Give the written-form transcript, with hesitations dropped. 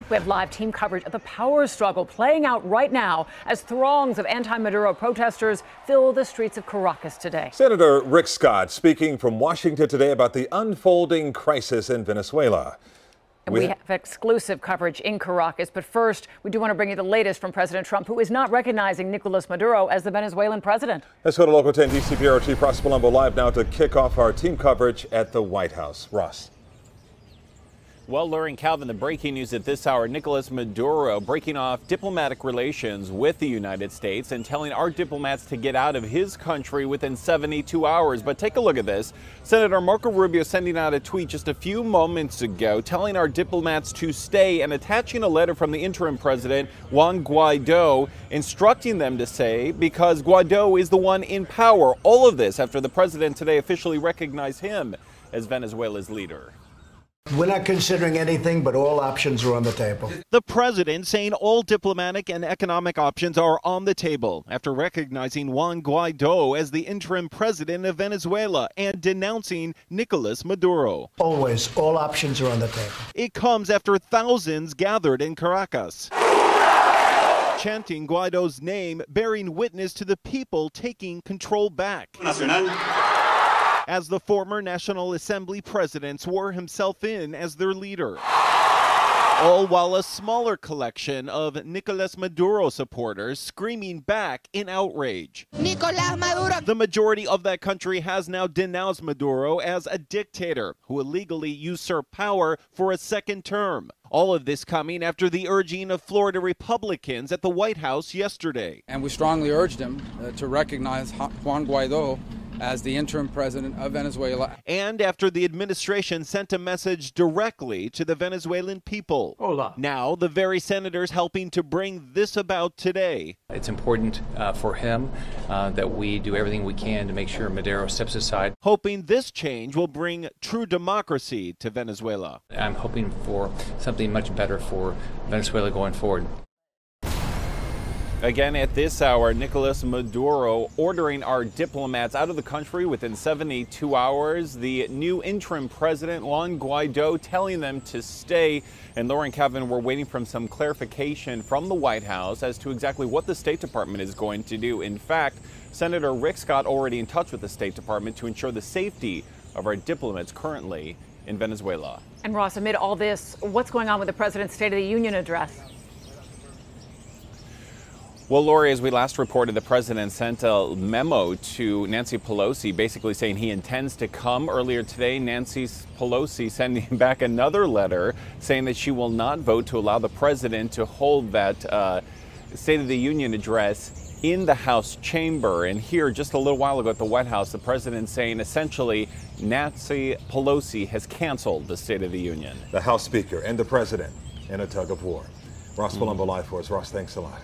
We have live team coverage of the power struggle playing out right now as throngs of anti-Maduro protesters fill the streets of Caracas today. Senator Rick Scott speaking from Washington today about the unfolding crisis in Venezuela. We have exclusive coverage in Caracas, but first, we do want to bring you the latest from President Trump, who is not recognizing Nicolas Maduro as the Venezuelan president. Let's go to Local 10 DC Bureau Chief Ross Palumbo live now to kick off our team coverage at the White House. Ross. Well, Lauren, Calvin, the breaking news at this hour, Nicolas Maduro breaking off diplomatic relations with the United States and telling our diplomats to get out of his country within 72 hours. But take a look at this. Senator Marco Rubio sending out a tweet just a few moments ago telling our diplomats to stay and attaching a letter from the interim president, Juan Guaido, instructing them to stay because Guaido is the one in power. All of this after the president today officially recognized him as Venezuela's leader. We're not considering anything, but all options are on the table. The president saying all diplomatic and economic options are on the table after recognizing Juan Guaido as the interim president of Venezuela and denouncing Nicolas Maduro. Always, all options are on the table. It comes after thousands gathered in Caracas, chanting Guaido's name, bearing witness to the people taking control back. As the former National Assembly president swore himself in as their leader. All while a smaller collection of Nicolas Maduro supporters screaming back in outrage. Nicolas Maduro. The majority of that country has now denounced Maduro as a dictator who illegally usurped power for a second term. All of this coming after the urging of Florida Republicans at the White House yesterday. And we strongly urged him to recognize Juan Guaido as the interim president of Venezuela. And after the administration sent a message directly to the Venezuelan people. Hola. Now, the very senators helping to bring this about today. It's important for him that we do everything we can to make sure Maduro steps aside. Hoping this change will bring true democracy to Venezuela. I'm hoping for something much better for Venezuela going forward. Again, at this hour, Nicolas Maduro ordering our diplomats out of the country within 72 hours. The new interim president, Juan Guaido, telling them to stay. And Lauren, Calvin, we're waiting for some clarification from the White House as to exactly what the State Department is going to do. In fact, Senator Rick Scott already in touch with the State Department to ensure the safety of our diplomats currently in Venezuela. And Ross, amid all this, what's going on with the president's State of the Union address? Well, Lori, as we last reported, the president sent a memo to Nancy Pelosi basically saying he intends to come. Earlier today, Nancy Pelosi sending back another letter saying that she will not vote to allow the president to hold that State of the Union address in the House chamber. And here, just a little while ago at the White House, the president saying essentially Nancy Pelosi has canceled the State of the Union. The House Speaker and the president in a tug of war. Ross Palumbo live for us. Ross, thanks a lot.